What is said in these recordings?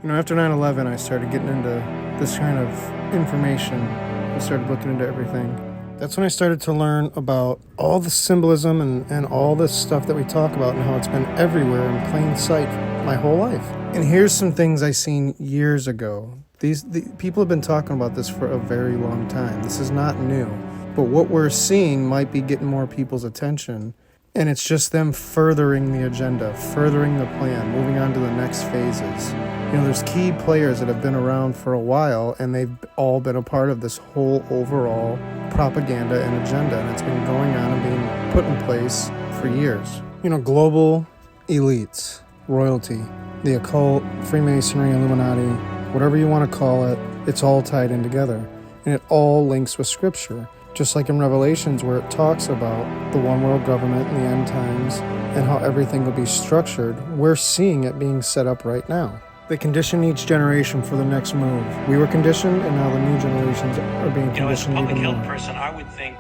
After 9/11, I started getting into this kind of information. I started looking into everything. That's when I started to learn about all the symbolism and all this stuff that we talk about and how it's been everywhere in plain sight my whole life. And here's some things I seen years ago. The people have been talking about this for a very long time. This is not new. But what we're seeing might be getting more people's attention. And it's just them furthering the agenda, furthering the plan, moving on to the next phases. There's key players that have been around for a while, and they've all been a part of this whole overall propaganda and agenda, and it's been going on and being put in place for years. Global elites, royalty, the occult, Freemasonry, Illuminati, whatever you want to call it, it's all tied in together, and it all links with Scripture. Just like in Revelations, where it talks about the one world government and the end times and how everything will be structured, we're seeing it being set up right now. They condition each generation for the next move. We were conditioned, and now the new generations are being conditioned even more. As a public health person, I would think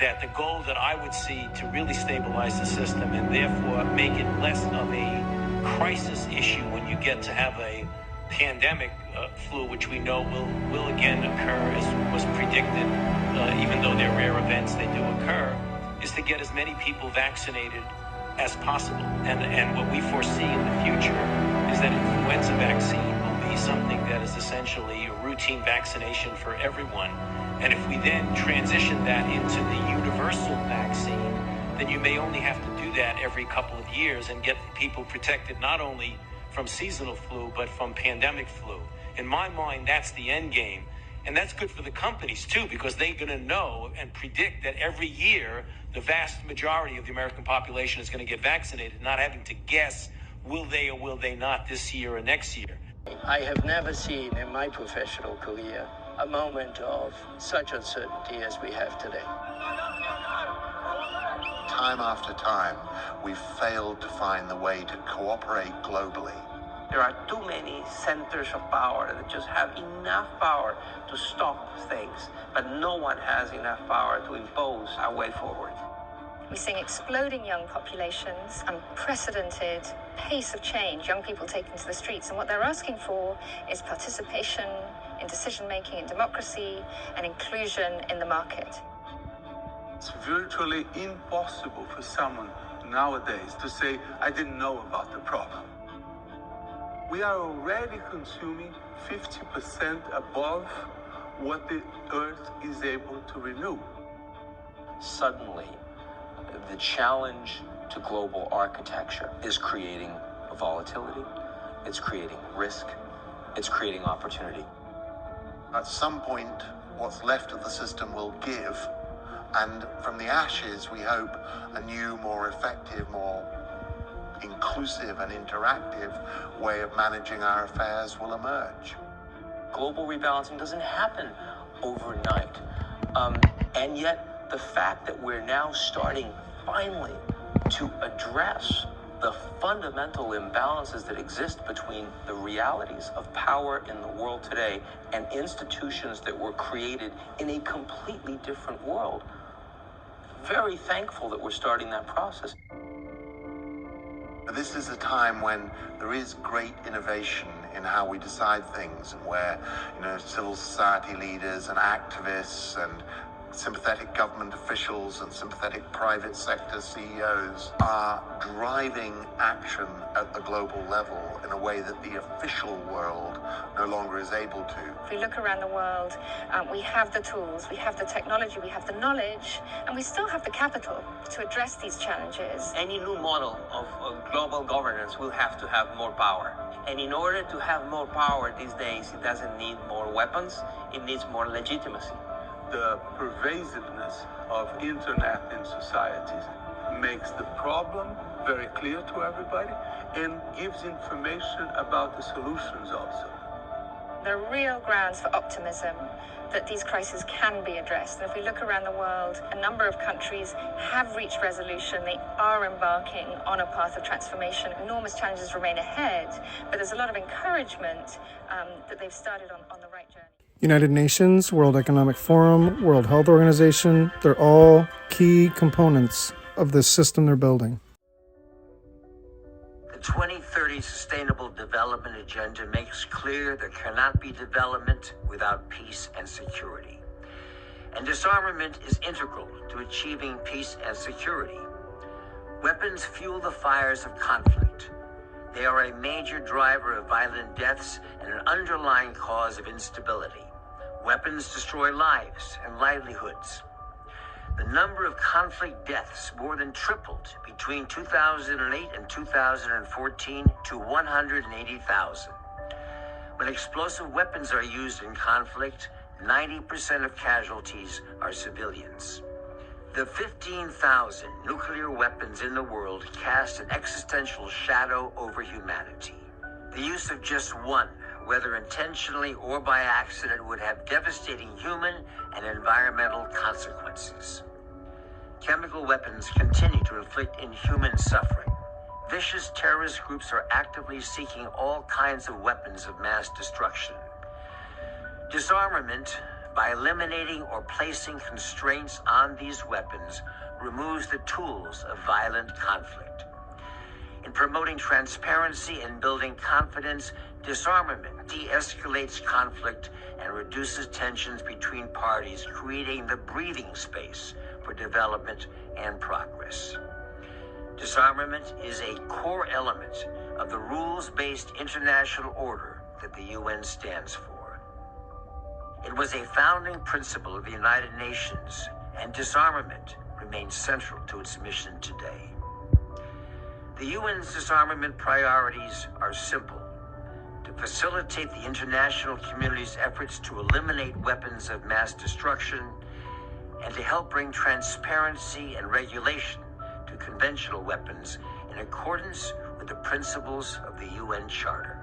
that the goal that I would see to really stabilize the system and therefore make it less of a crisis issue when you get to have a pandemic flu, which we know will again occur as was predicted, even though they're rare events, they do occur, is to get as many people vaccinated as possible. And what we foresee in the future is that influenza vaccine will be something that is essentially a routine vaccination for everyone. And if we then transition that into the universal vaccine, then you may only have to do that every couple of years and get people protected not only from seasonal flu, but from pandemic flu. In my mind, that's the end game. And that's good for the companies too, because they're going to know and predict that every year, the vast majority of the American population is going to get vaccinated, not having to guess, will they or will they not this year or next year. I have never seen in my professional career a moment of such uncertainty as we have today. Time after time, we've failed to find the way to cooperate globally. There are too many centers of power that just have enough power to stop things, but no one has enough power to impose a way forward. We're seeing exploding young populations, unprecedented pace of change, young people taking to the streets, and what they're asking for is participation in decision-making, in democracy, and inclusion in the market. It's virtually impossible for someone nowadays to say, I didn't know about the problem. We are already consuming 50% above what the Earth is able to renew. Suddenly, the challenge to global architecture is creating volatility, it's creating risk, it's creating opportunity. At some point, what's left of the system will give, and from the ashes, we hope a new, more effective, more inclusive and interactive way of managing our affairs will emerge. Global rebalancing doesn't happen overnight. And yet, the fact that we're now starting finally to address the fundamental imbalances that exist between the realities of power in the world today and institutions that were created in a completely different world. Very thankful that we're starting that process. This is a time when there is great innovation in how we decide things, and where, civil society leaders and activists and sympathetic government officials and sympathetic private sector CEOs are driving action at the global level in a way that the official world no longer is able to. If we look around the world, we have the tools, we have the technology, we have the knowledge, and we still have the capital to address these challenges. Any new model of global governance will have to have more power. And in order to have more power these days, it doesn't need more weapons, it needs more legitimacy. The pervasiveness of internet in societies makes the problem very clear to everybody and gives information about the solutions also. There are real grounds for optimism that these crises can be addressed. And if we look around the world, a number of countries have reached resolution. They are embarking on a path of transformation. Enormous challenges remain ahead, but there's a lot of encouragement that they've started on the right journey. United Nations, World Economic Forum, World Health Organization, they're all key components of this system they're building. 2030 Sustainable Development Agenda makes clear there cannot be development without peace and security. And disarmament is integral to achieving peace and security. Weapons fuel the fires of conflict. They are a major driver of violent deaths and an underlying cause of instability. Weapons destroy lives and livelihoods. The number of conflict deaths more than tripled between 2008 and 2014 to 180,000. When explosive weapons are used in conflict, 90% of casualties are civilians. The 15,000 nuclear weapons in the world cast an existential shadow over humanity. The use of just one, whether intentionally or by accident, would have devastating human and environmental consequences. Chemical weapons continue to inflict inhuman suffering. Vicious terrorist groups are actively seeking all kinds of weapons of mass destruction. Disarmament, by eliminating or placing constraints on these weapons, removes the tools of violent conflict. In promoting transparency and building confidence, disarmament de-escalates conflict and reduces tensions between parties, creating the breathing space for development and progress. Disarmament is a core element of the rules-based international order that the UN stands for. It was a founding principle of the United Nations, and disarmament remains central to its mission today. The UN's disarmament priorities are simple: to facilitate the international community's efforts to eliminate weapons of mass destruction, and to help bring transparency and regulation to conventional weapons in accordance with the principles of the UN Charter.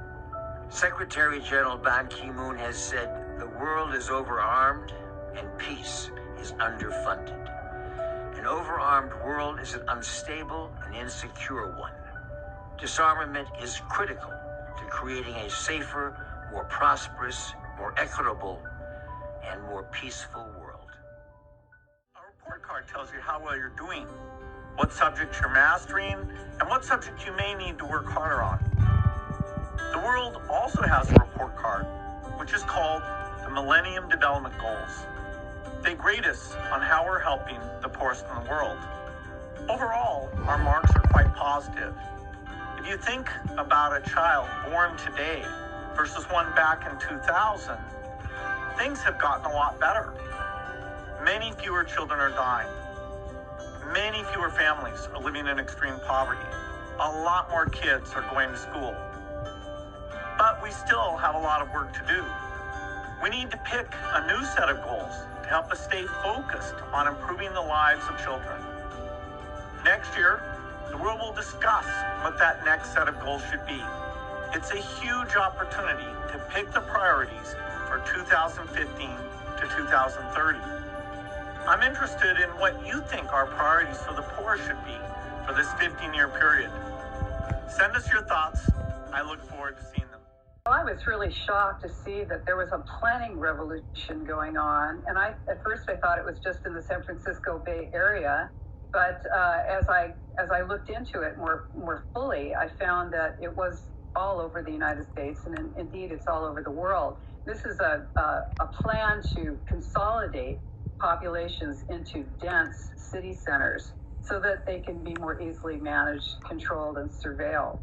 Secretary General Ban Ki-moon has said, "The world is overarmed and peace is underfunded. An overarmed world is an unstable and insecure one. Disarmament is critical to creating a safer, more prosperous, more equitable, and more peaceful world." A report card tells you how well you're doing, what subjects you're mastering, and what subject you may need to work harder on. The world also has a report card, which is called the Millennium Development Goals. They grade us on how we're helping the poorest in the world. Overall, our marks are quite positive. If you think about a child born today versus one back in 2000, things have gotten a lot better. Many fewer children are dying. Many fewer families are living in extreme poverty. A lot more kids are going to school. But we still have a lot of work to do. We need to pick a new set of goals to help us stay focused on improving the lives of children. Next year, the world will discuss what that next set of goals should be. It's a huge opportunity to pick the priorities for 2015 to 2030. I'm interested in what you think our priorities for the poor should be for this 15-year period. Send us your thoughts. I look forward to seeing them. I was really shocked to see that there was a planning revolution going on, and at first I thought it was just in the San Francisco Bay Area, but as I looked into it more fully, I found that it was all over the United States, and indeed it's all over the world. This is a plan to consolidate populations into dense city centers so that they can be more easily managed, controlled, and surveilled.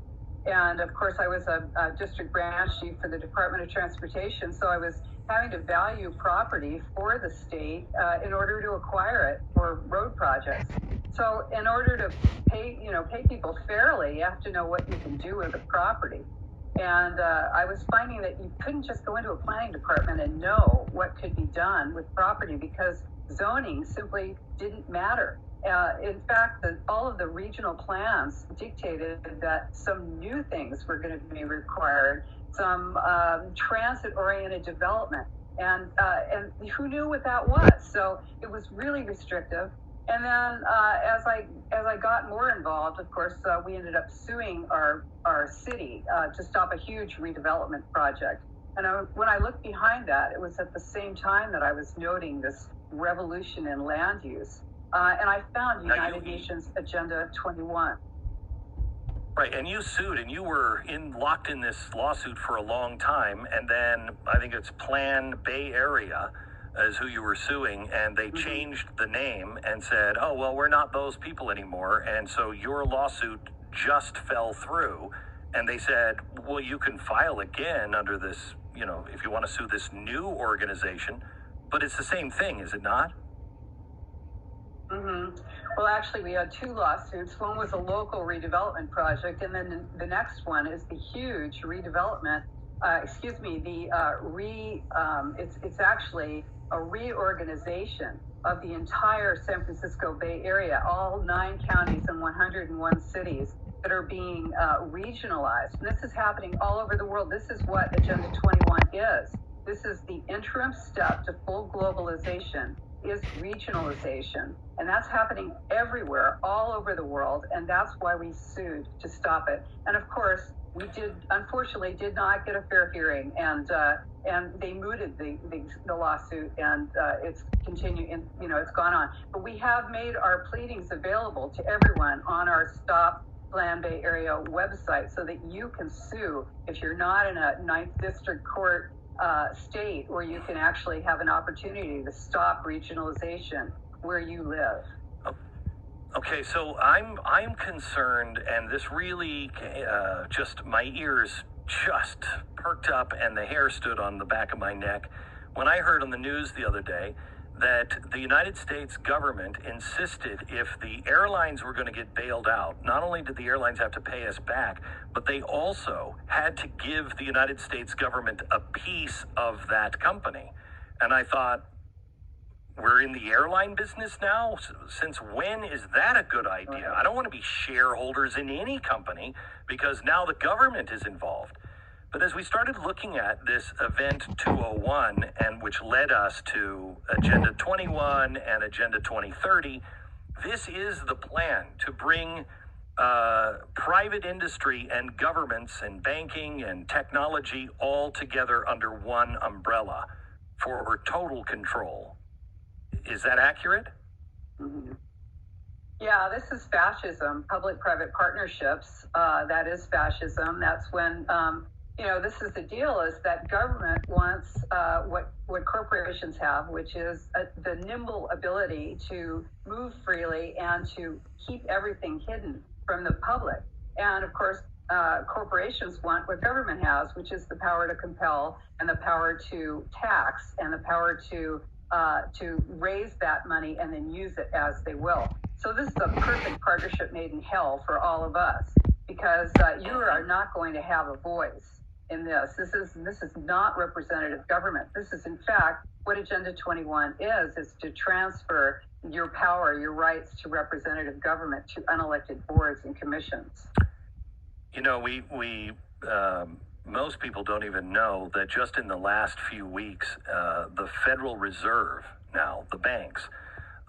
And of course, I was a district branch chief for the Department of Transportation, so I was having to value property for the state in order to acquire it for road projects. So in order to pay people fairly, you have to know what you can do with the property. And I was finding that you couldn't just go into a planning department and know what could be done with property because zoning simply didn't matter. In fact, all of the regional plans dictated that some new things were going to be required, some transit-oriented development, and who knew what that was? So it was really restrictive. And then as I got more involved, of course, we ended up suing our city to stop a huge redevelopment project. And when I looked behind that, it was at the same time that I was noting this revolution in land use. And I found United Nations Agenda 21. Right, and you sued, and you were locked in this lawsuit for a long time, and then I think it's Plan Bay Area is who you were suing, and they changed the name and said, oh, well, we're not those people anymore, and so your lawsuit just fell through, and they said, well, you can file again under this, if you want to sue this new organization, but it's the same thing, is it not? Well, actually, we had two lawsuits. One was a local redevelopment project, and then the next one is the huge redevelopment. It's actually a reorganization of the entire San Francisco Bay Area, all 9 counties and 101 cities that are being regionalized. And this is happening all over the world. This is what Agenda 21 is. This is the interim step to full globalization, is regionalization. And that's happening everywhere, all over the world. And that's why we sued to stop it. And of course, we unfortunately did not get a fair hearing, and they mooted the lawsuit, and it's continuing, it's gone on. But we have made our pleadings available to everyone on our Stop Plan Bay Area website, so that you can sue if you're not in a 9th District Court state where you can actually have an opportunity to stop regionalization where you live. Okay, so I'm concerned, and this really just my ears just perked up and the hair stood on the back of my neck when I heard on the news the other day that the United States government insisted if the airlines were going to get bailed out, not only did the airlines have to pay us back, but they also had to give the United States government a piece of that company. And I thought, we're in the airline business now? Since when is that a good idea? I don't want to be shareholders in any company because now the government is involved. But as we started looking at this Event 201, and which led us to Agenda 21 and Agenda 2030, this is the plan to bring private industry and governments and banking and technology all together under one umbrella for total control. Is that accurate? Yeah, this is fascism, public-private partnerships. That is fascism. That's when, this is the deal, is that government wants what corporations have, which is the nimble ability to move freely and to keep everything hidden from the public. And of course, corporations want what government has, which is the power to compel and the power to tax and the power to raise that money and then use it as they will. So this is a perfect partnership made in hell for all of us, because you are not going to have a voice in this. This is not representative government. This is, in fact, what Agenda 21 is to transfer your power, your rights to representative government to unelected boards and commissions. We most people don't even know that just in the last few weeks, the Federal Reserve, now the banks,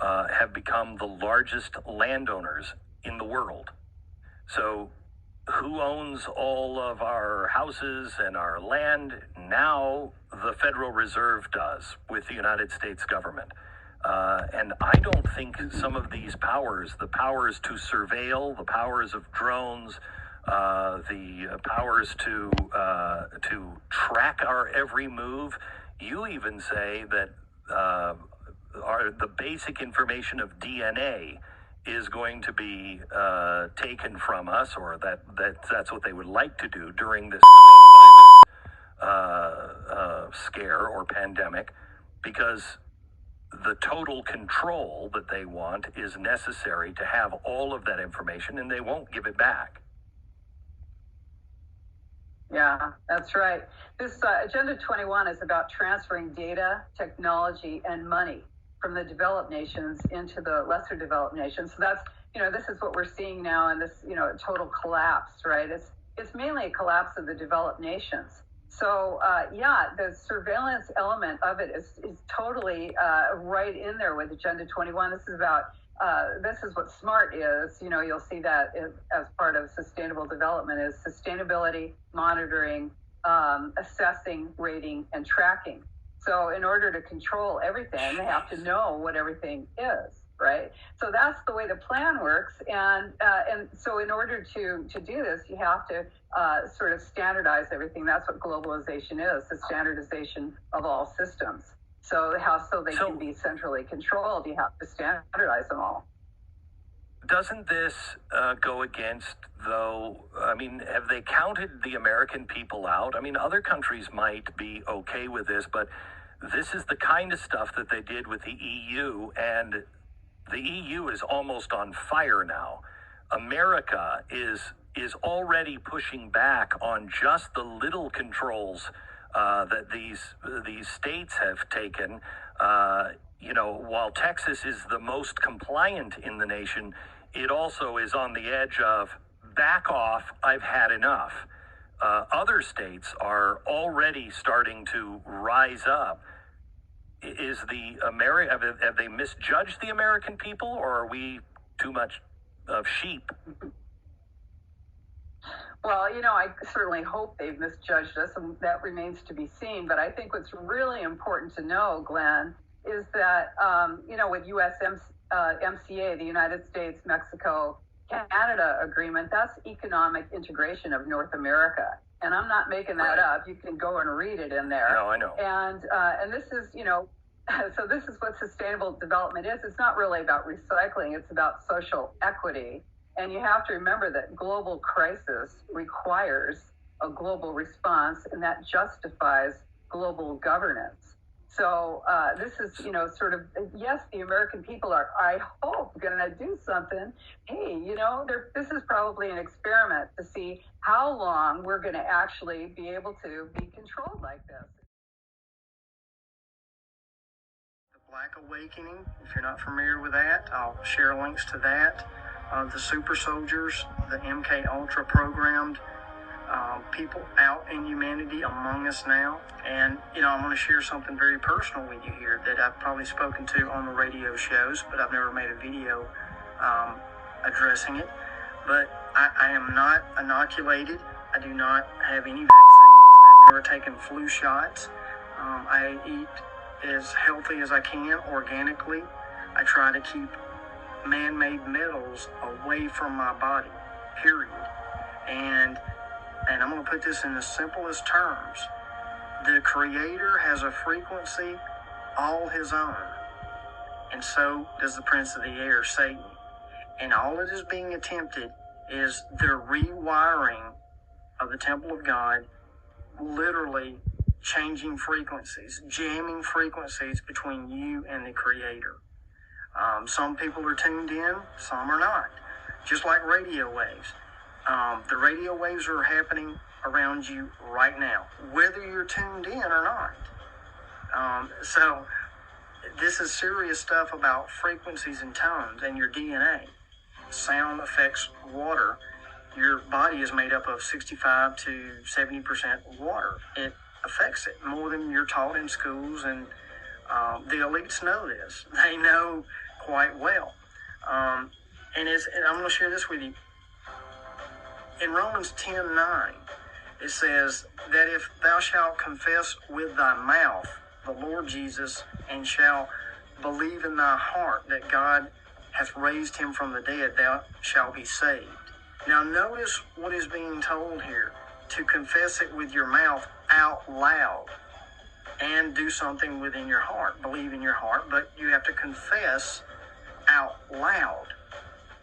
have become the largest landowners in the world. So who owns all of our houses and our land? Now the Federal Reserve does with the United States government. And I don't think some of these powers, the powers to surveil, the powers of drones, the powers to track our every move. You even say that the basic information of DNA is going to be taken from us, or that's what they would like to do during this coronavirus scare or pandemic, because the total control that they want is necessary to have all of that information, and they won't give it back. Yeah, that's right. This Agenda 21 is about transferring data, technology, and money from the developed nations into the lesser developed nations. So that's, this is what we're seeing now in this, total collapse, right? It's mainly a collapse of the developed nations. So, the surveillance element of it is totally right in there with Agenda 21. This is about, this is what SMART is. You'll see that as part of sustainable development is sustainability, monitoring, assessing, rating, and tracking. So in order to control everything, they have to know what everything is. right? So that's the way the plan works. And so in order to do this, you have to sort of standardize everything. That's what globalization is, the standardization of all systems. So they can be centrally controlled, you have to standardize them all. Doesn't this go against, though, I mean, have they counted the American people out? I mean, other countries might be okay with this, but this is the kind of stuff that they did with the EU, and the EU is almost on fire now. America is already pushing back on just the little controls that these states have taken. While Texas is the most compliant in the nation, it also is on the edge of back off, I've had enough. Other states are already starting to rise up. Have they misjudged the American people, or are we too much of sheep? Well, I certainly hope they've misjudged us, and that remains to be seen. But I think what's really important to know, Glenn, is that, with USMCA, the United States, Mexico, Canada agreement, that's economic integration of North America. And I'm not making that up. You can go and read it in there. No, I know. And this is, so this is what sustainable development is. It's not really about recycling. It's about social equity. And you have to remember that global crisis requires a global response, and that justifies global governance. So this is, sort of, yes, the American people are, I hope, going to do something. Hey, this is probably an experiment to see how long we're going to actually be able to be controlled like this. The Black Awakening, if you're not familiar with that, I'll share links to that. The super soldiers, the MK Ultra programmed people out in humanity among us now. And, I'm going to share something very personal with you here that I've probably spoken to on the radio shows, but I've never made a video addressing it. But I am not inoculated. I do not have any vaccines. I've never taken flu shots. I eat as healthy as I can organically. I try to keep man-made metals away from my body, period. And I'm going to put this in the simplest terms. The Creator has a frequency all his own, and so does the Prince of the Air, Satan. And all that is being attempted is the rewiring of the temple of God, literally changing frequencies, jamming frequencies between you and the Creator. Some people are tuned in, some are not. Just like radio waves. The radio waves are happening around you right now, whether you're tuned in or not. So this is serious stuff about frequencies and tones and your DNA. Sound affects water. Your body is made up of 65 to 70% water. It affects it more than you're taught in schools, and the elites know this. They know quite well. And I'm going to share this with you. In Romans 10:9, it says that if thou shalt confess with thy mouth the Lord Jesus, and shalt believe in thy heart that God hath raised him from the dead, thou shalt be saved. Now notice what is being told here. To confess it with your mouth out loud and do something within your heart. Believe in your heart, but you have to confess out loud.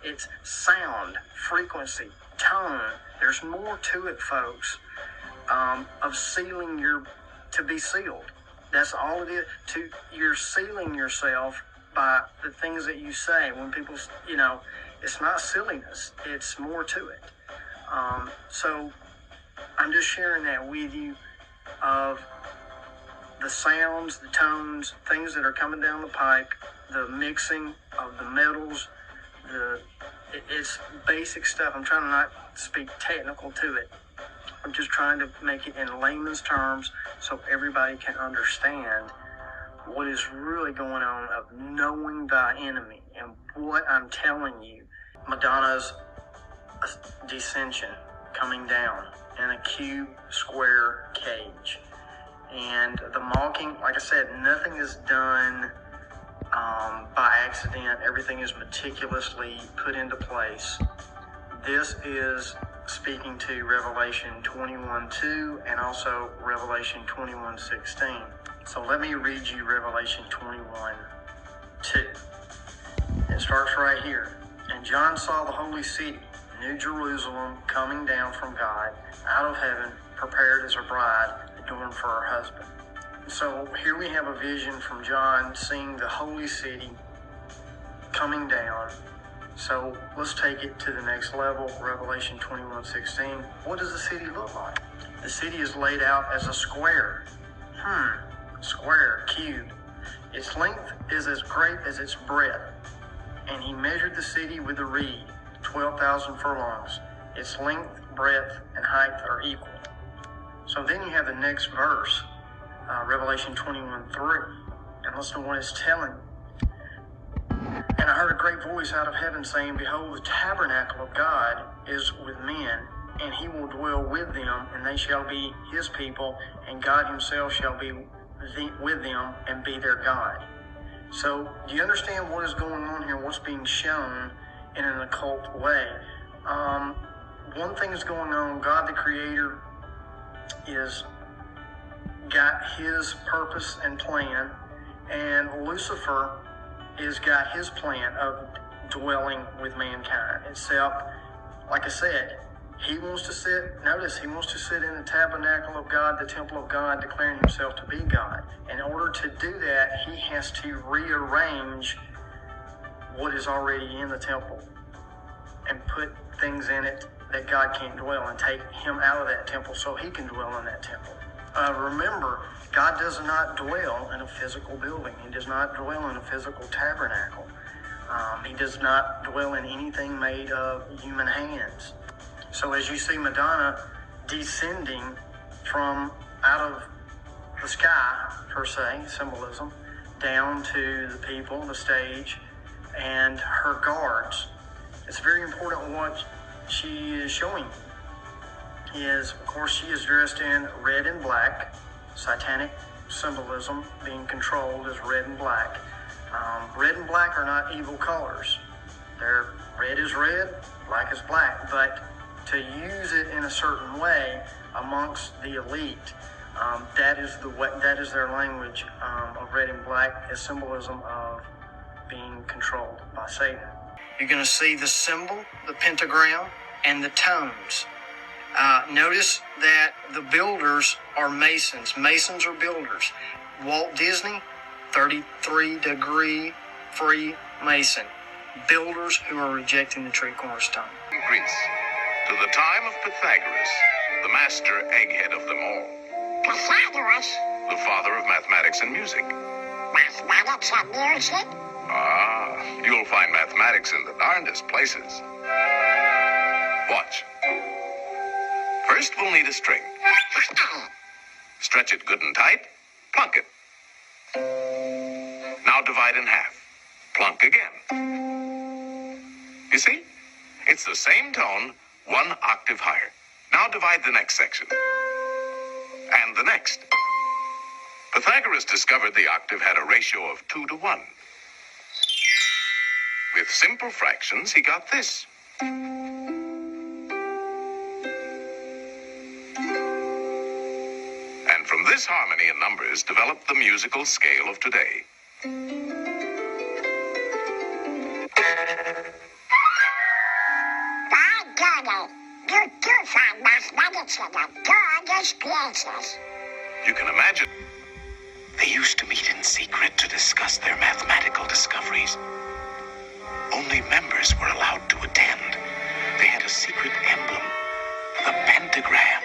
It's sound, frequency, tone. There's more to it, folks, of sealing to be sealed. That's all it is. You're sealing yourself by the things that you say. When people, it's not silliness. It's more to it. So I'm just sharing that with you of the sounds, the tones, things that are coming down the pipe, the mixing of the metals, it's basic stuff. I'm trying to not speak technical to it. I'm just trying to make it in layman's terms so everybody can understand what is really going on of knowing thy enemy. And what I'm telling you, Madonna's descension coming down in a cube square cage. And the mocking, like I said, nothing is done by accident. Everything is meticulously put into place. This is speaking to Revelation 21:2 and also Revelation 21:16. So let me read you Revelation 21:2. It starts right here. And John saw the holy city, New Jerusalem, coming down from God out of heaven, prepared as a bride adorned for her husband. So here we have a vision from John seeing the holy city coming down. So let's take it to the next level, Revelation 21:16. What does the city look like? The city is laid out as a square. Square, cube. Its length is as great as its breadth. And he measured the city with a reed, 12,000 furlongs. Its length, breadth, and height are equal. So then you have the next verse, Revelation 21:3. And listen to what it's telling. And I heard a great voice out of heaven saying, Behold, the tabernacle of God is with men, and he will dwell with them, and they shall be his people, and God himself shall be with them and be their God. So do you understand what is going on here, what's being shown in an occult way? One thing is going on, God the Creator is got his purpose and plan, and Lucifer is got his plan of dwelling with mankind. Except, like I said, he wants to sit in the tabernacle of God, the temple of God, declaring himself to be God. In order to do that, he has to rearrange what is already in the temple and put things in it that God can't dwell, and take him out of that temple so he can dwell in that temple. Remember, God does not dwell in a physical building. He does not dwell in a physical tabernacle. He does not dwell in anything made of human hands. So as you see Madonna descending from out of the sky, per se, symbolism, down to the people, the stage, and her guards, it's very important what she is showing is, of course, she is dressed in red and black, satanic symbolism being controlled as red and black. Red and black are not evil colors. They're red is red, black is black, but to use it in a certain way amongst the elite, that is their language of red and black as symbolism of being controlled by Satan. You're going to see the symbol, the pentagram, and the tones. Notice that the builders are masons. Masons are builders. Walt Disney, 33-degree Freemason. Builders who are rejecting the true cornerstone. Greece, to the time of Pythagoras, the master egghead of them all. Pythagoras? The father of mathematics and music. Mathematics and music? Ah, you'll find mathematics in the darndest places. Watch. First, we'll need a string. Stretch it good and tight. Plunk it. Now divide in half. Plunk again. You see? It's the same tone, one octave higher. Now divide the next section. And the next. Pythagoras discovered the octave had a ratio of 2 to 1. With simple fractions, he got this. And from this harmony in numbers developed the musical scale of today. By golly, you do find mathematics in the darndest places. You can imagine. They used to meet in secret to discuss their mathematical discoveries. Only members were allowed to attend. They had a secret emblem, the pentagram.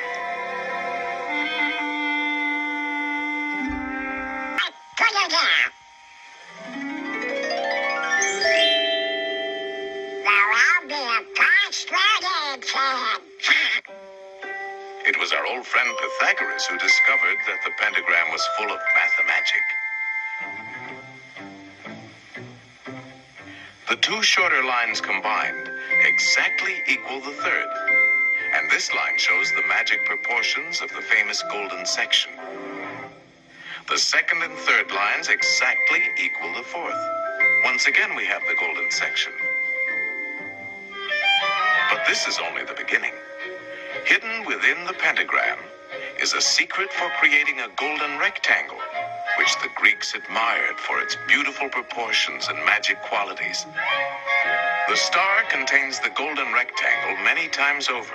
It was our old friend Pythagoras who discovered that the pentagram was full of mathemagic. The two shorter lines combined exactly equal the third. And this line shows the magic proportions of the famous golden section. The second and third lines exactly equal the fourth. Once again, we have the golden section. But this is only the beginning. Hidden within the pentagram is a secret for creating a golden rectangle, which the Greeks admired for its beautiful proportions and magic qualities. The star contains the golden rectangle many times over.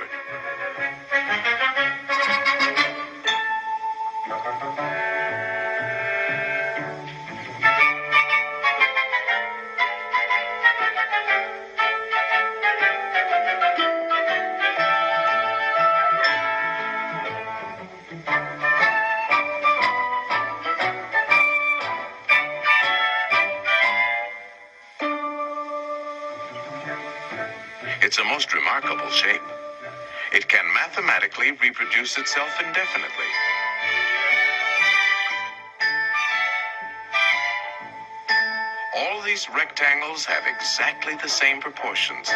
It's a most remarkable shape. It can mathematically reproduce itself indefinitely. All these rectangles have exactly the same proportions.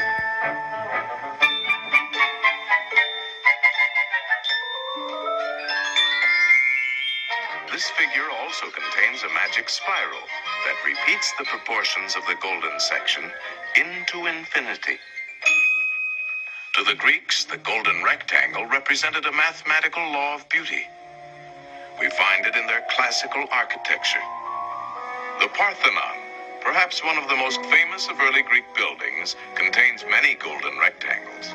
This figure also contains a magic spiral that repeats the proportions of the golden section into infinity. To the Greeks, the golden rectangle represented a mathematical law of beauty. We find it in their classical architecture. The Parthenon, perhaps one of the most famous of early Greek buildings, contains many golden rectangles.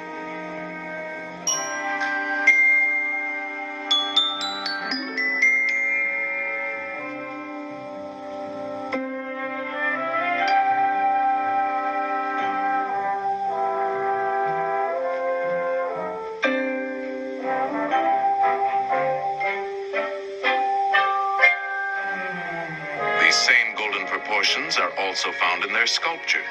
These same golden proportions are also found in their sculpture.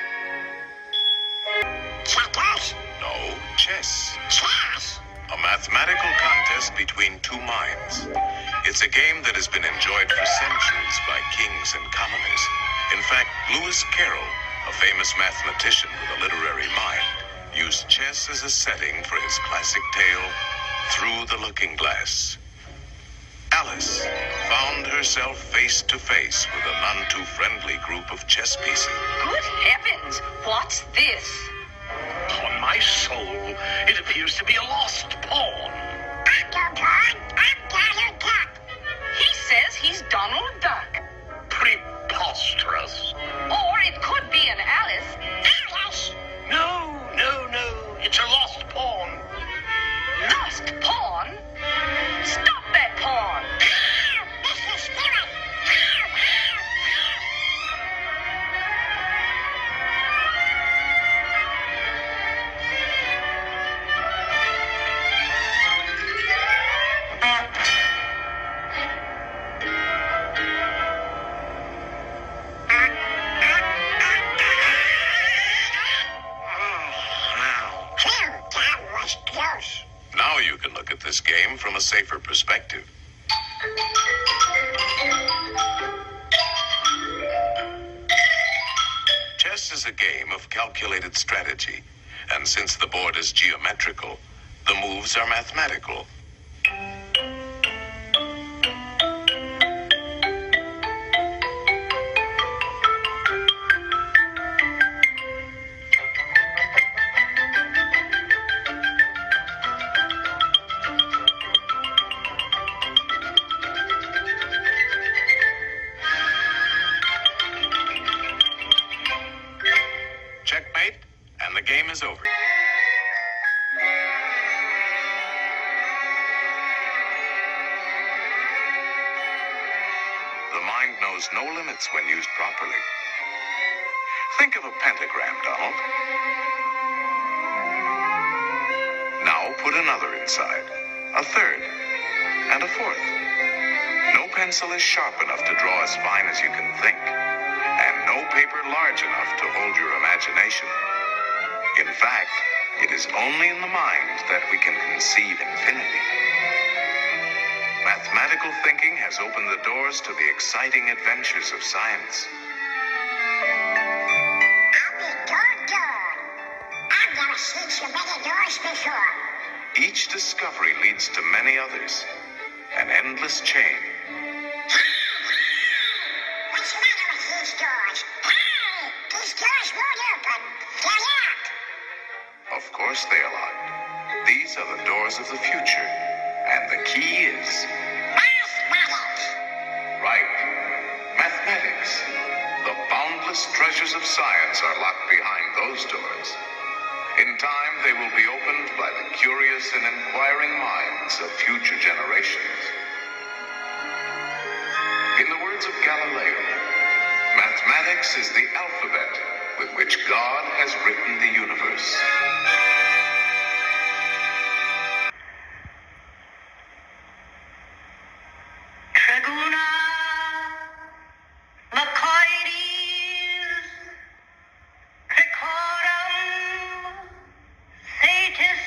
Checkers? No, chess. Chess? A mathematical contest between two minds. It's a game that has been enjoyed for centuries by kings and commoners. In fact, Lewis Carroll, a famous mathematician with a literary mind, used chess as a setting for his classic tale, Through the Looking Glass. Alice found herself face to face with a none too friendly group of chess pieces. Good heavens, what's this? On my soul, it appears to be a lost pawn. I'm Donald Duck. He says he's Donald Duck. Preposterous. Or it could be an Alice. Alice? No. It's a lost pawn. Lost pawn? Stop that pawn! Ow! Mr. Spirit! Phew, that was close. Now you can look at this game from a safer perspective. Chess is a game of calculated strategy, and since the board is geometrical, the moves are mathematical. Checkmate, and the game is over. The mind knows no limits when used properly. Think of a pentagram, Donald. Now put another inside, a third, and a fourth. No pencil is sharp enough to draw as fine as you can think, and no paper large enough to hold your imagination. In fact, it is only in the mind that we can conceive infinity. Mathematical thinking has opened the doors to the exciting adventures of science. I'll be doggone. I've never seen so many doors before. Each discovery leads to many others, an endless chain. What's the matter with these doors? Hey! stores won't open. They're locked. Of course they are locked. These are the doors of the future, and the key is... Mathematics. Right. Mathematics. The boundless treasures of science are locked behind those doors. In time, they will be opened by the curious and inquiring minds of future generations. In the words of Galileo, mathematics is the alphabet with which God has written the universe. Triguna, Lacoides, Tricorum, Satis,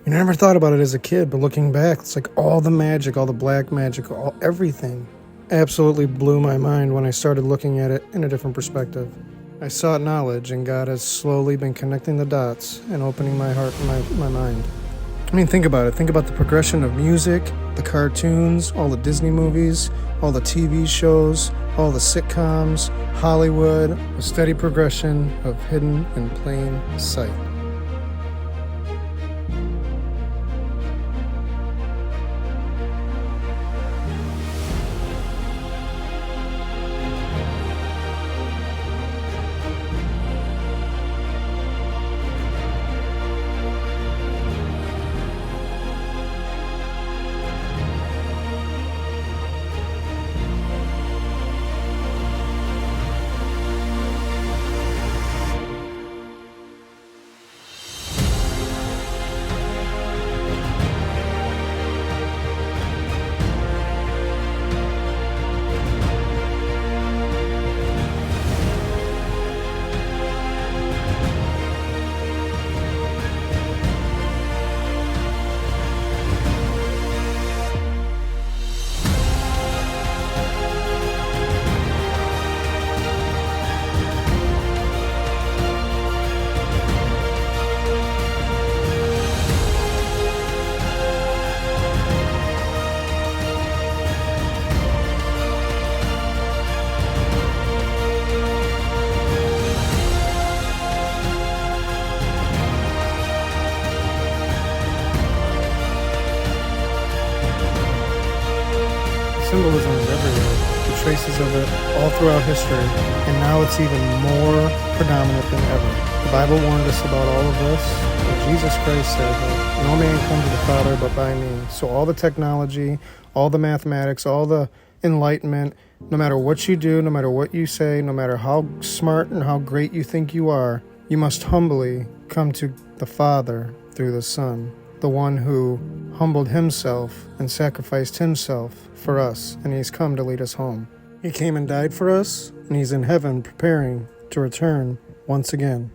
I never thought about it as a kid, but looking back, it's like all the magic, all the black magic, everything absolutely blew my mind when I started looking at it in a different perspective. I sought knowledge, and God has slowly been connecting the dots and opening my heart and my mind. I mean, think about it. Think about the progression of music, the cartoons, all the Disney movies, all the TV shows, all the sitcoms, Hollywood, a steady progression of hidden in plain sight. Symbolism is everywhere. The traces of it all throughout history, and now it's even more predominant than ever. The Bible warned us about all of this, and Jesus Christ said that no man comes to the Father but by me. So all the technology, all the mathematics, all the enlightenment, no matter what you do, no matter what you say, no matter how smart and how great you think you are, you must humbly come to the Father through the Son, the one who humbled himself and sacrificed himself for us, and he's come to lead us home. He came and died for us, and he's in heaven preparing to return once again.